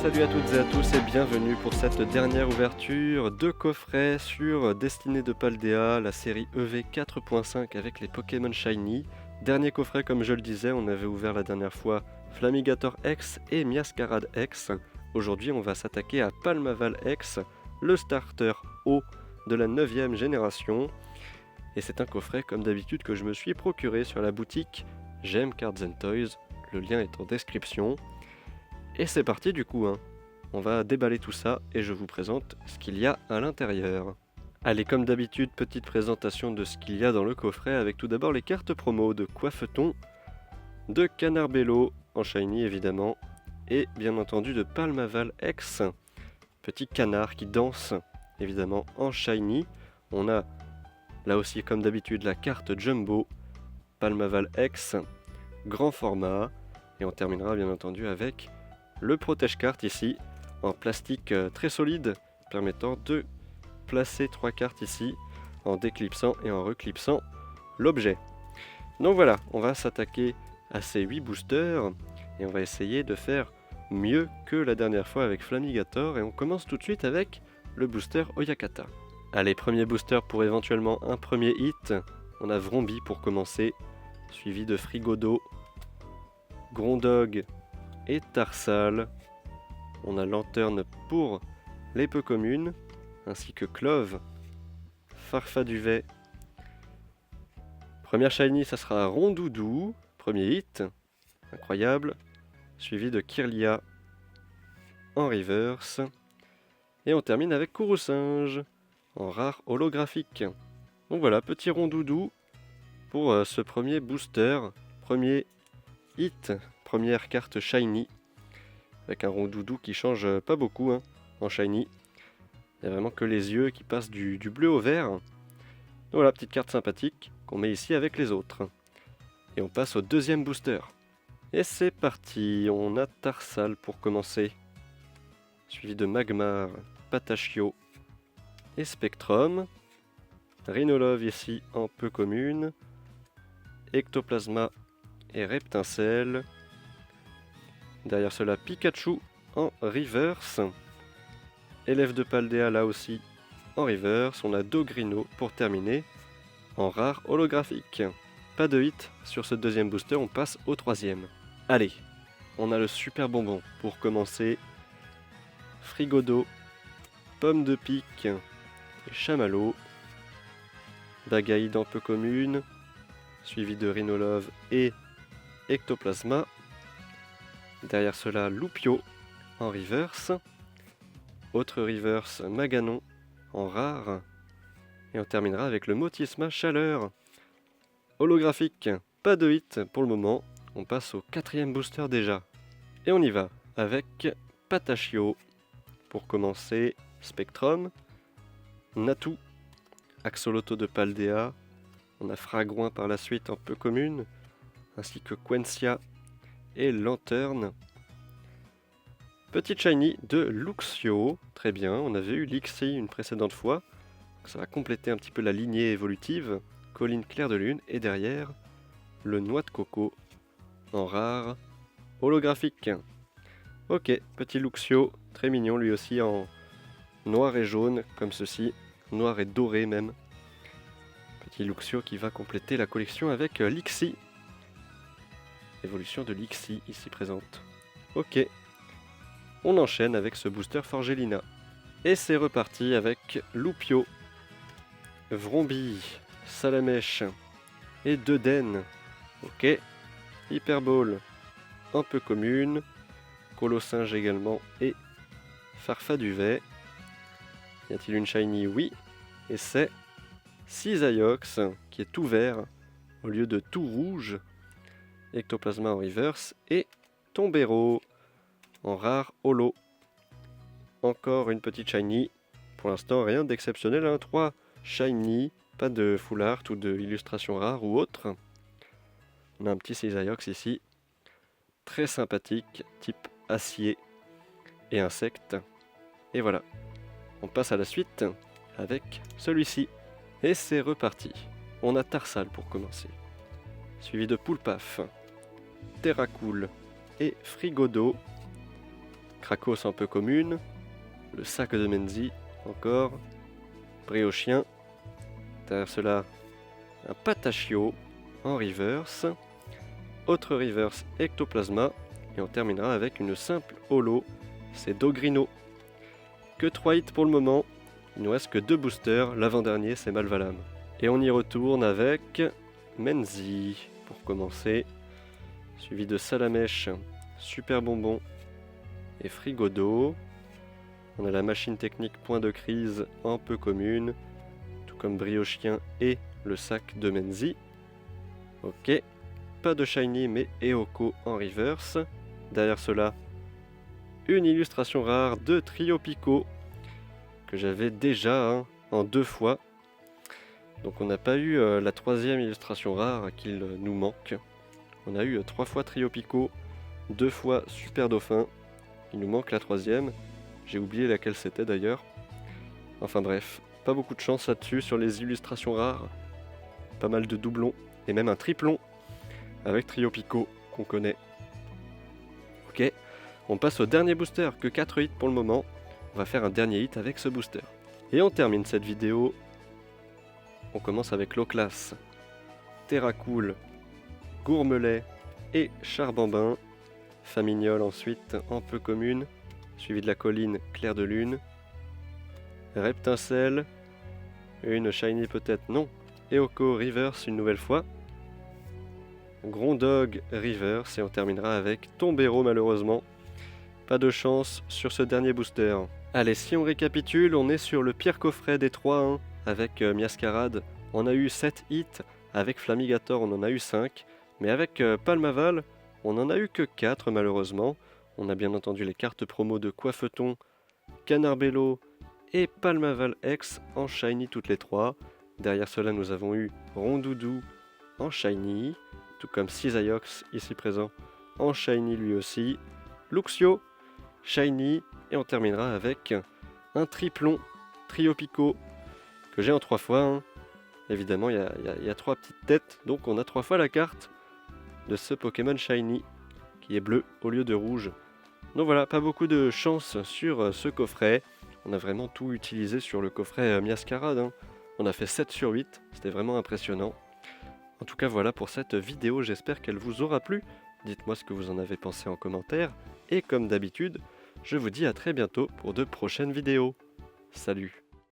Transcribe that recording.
salut à toutes et à tous et bienvenue pour cette dernière ouverture de coffret sur Destinée de Paldea, la série EV 4.5 avec les Pokémon Shiny. Dernier coffret, comme je le disais, on avait ouvert la dernière fois Flamigator X et Miascarade X. Aujourd'hui on va s'attaquer à Palmaval X, le starter haut de la 9ème génération. Et c'est un coffret comme d'habitude que je me suis procuré sur la boutique J'aime Cards and Toys, le lien est en description. Et c'est parti du coup, on va déballer tout ça et je vous présente ce qu'il y a à l'intérieur. Allez, comme d'habitude, petite présentation de ce qu'il y a dans le coffret avec tout d'abord les cartes promo de Coiffeton, de Canarbello, en shiny évidemment, et bien entendu de Palmaval X, petit canard qui danse évidemment en shiny. On a là aussi comme d'habitude la carte Jumbo, Palmaval X, grand format, et on terminera bien entendu avec le protège-carte ici, en plastique très solide, permettant de placer 3 cartes ici, en déclipsant et en reclipsant l'objet. Donc voilà, on va s'attaquer à ces 8 boosters, et on va essayer de faire mieux que la dernière fois avec Flamigator, et on commence tout de suite avec le booster Oyakata. Allez, premier booster pour éventuellement un premier hit, on a Vromby pour commencer, suivi de Frigodo, Grondog et Tarsal. On a Lanterne pour les peu communes, ainsi que Clove, Farfaduvet. Première shiny, ça sera Rondoudou, premier hit, incroyable, suivi de Kirlia en reverse. Et on termine avec Kourou-Singe, en rare holographique. Donc voilà, petit Rondoudou pour ce premier booster, premier hit, première carte shiny, avec un Rondoudou qui change pas beaucoup en shiny. Il n'y a vraiment que les yeux qui passent du bleu au vert. Donc voilà, petite carte sympathique qu'on met ici avec les autres. Et on passe au deuxième booster. Et c'est parti, on a Tarsal pour commencer, suivi de Magmar, Patachio et Spectrum. Rhinolove ici en peu commune, Ectoplasma et Reptincelle. Derrière cela, Pikachu en reverse. Élève de Paldea là aussi en reverse. On a Dogrino pour terminer en rare holographique. Pas de hit sur ce deuxième booster, on passe au troisième. Allez, on a le super bonbon pour commencer. Frigodo, Pomme de Pique et Chamallow. Bagaïde en peu commune, suivi de Rhinolove et Ectoplasma. Derrière cela, Loupio en reverse. Autre reverse, Maganon en rare. Et on terminera avec le Motisma Chaleur. Holographique, pas de hit pour le moment. On passe au quatrième booster déjà. Et on y va avec Patachio. Pour commencer, Spectrum, Natu, Axolotl de Paldea. On a Fragouin par la suite en peu commune, ainsi que Quentia et Lanterne. Petite shiny de Luxio, très bien, on avait eu Lixie une précédente fois, donc ça va compléter un petit peu la lignée évolutive. Colline Claire de Lune, et derrière, le Noix de Coco, en rare, holographique. Ok, petit Luxio, très mignon lui aussi en noir et jaune, comme ceci, noir et doré même. Petit Luxio qui va compléter la collection avec Lixie. Évolution de Lixie ici présente. Ok, on enchaîne avec ce booster Forgelina. Et c'est reparti avec Loupio, Vromby, Salamèche et Deden. Ok, Hyperball, un peu commune, Colosinge également et Farfaduvet. Y a-t-il une shiny? Oui, et c'est Cisaiox qui est tout vert au lieu de tout rouge. Ectoplasma en reverse et Tombero en rare holo. Encore une petite shiny. Pour l'instant, rien d'exceptionnel. 3 shiny, pas de full art ou de illustration rare ou autre. On a un petit Cisaiox ici. Très sympathique, type acier et insecte. Et voilà. On passe à la suite avec celui-ci. Et c'est reparti. On a Tarsal pour commencer, suivi de Poulpaf, Terracool et Frigodo. Krakos en peu commune, le sac de Menzi encore, Briochien, derrière cela un Patachio en reverse, autre reverse Ectoplasma, et on terminera avec une simple holo, c'est Dogrino. Que 3 hits pour le moment, il nous reste que 2 boosters, l'avant-dernier c'est Malvalam. Et on y retourne avec Menzi pour commencer, suivi de Salamèche, Super Bonbon et Frigodo. On a la machine technique point de crise en peu commune, tout comme Briochien et le sac de Menzi. Ok, pas de shiny mais Eoko en reverse. Derrière cela, une illustration rare de Trio Pico que j'avais déjà en 2 fois. Donc on n'a pas eu la 3e illustration rare qu'il nous manque. On a eu 3 fois Trio Pico, 2 fois Super Dauphin. Il nous manque la 3e. J'ai oublié laquelle c'était d'ailleurs. Enfin bref, pas beaucoup de chance là-dessus sur les illustrations rares. Pas mal de doublons et même un triplon avec Trio Pico qu'on connaît. Ok, on passe au dernier booster, que 4 hits pour le moment. On va faire un dernier hit avec ce booster. Et on termine cette vidéo. On commence avec Loclas, Terracool, Gourmelet et Charbambin. Famignol ensuite en peu commune, suivi de la colline Clair de Lune. Reptincelle, une shiny peut-être non. Eoko reverse une nouvelle fois. Grondog reverse et on terminera avec Tombero malheureusement. Pas de chance sur ce dernier booster. Allez, si on récapitule, on est sur le pire coffret des 3 avec Miascarade. On a eu 7 hits, avec Flamigator on en a eu 5, mais avec Palmaval on en a eu que 4 malheureusement. On a bien entendu les cartes promo de Coiffeton, Canarbello et Palmaval X en shiny toutes les 3. Derrière cela nous avons eu Rondoudou en shiny, tout comme Cisaiox ici présent en shiny lui aussi, Luxio, shiny, et on terminera avec un triplon Trio Pico que j'ai en 3 fois. Évidemment il y a 3 petites têtes, donc on a 3 fois la carte de ce Pokémon shiny qui est bleu au lieu de rouge. Donc voilà, pas beaucoup de chance sur ce coffret. On a vraiment tout utilisé sur le coffret Miascarade. On a fait 7 sur 8, c'était vraiment impressionnant. En tout cas voilà pour cette vidéo, j'espère qu'elle vous aura plu. Dites-moi ce que vous en avez pensé en commentaire. Et comme d'habitude, je vous dis à très bientôt pour de prochaines vidéos. Salut!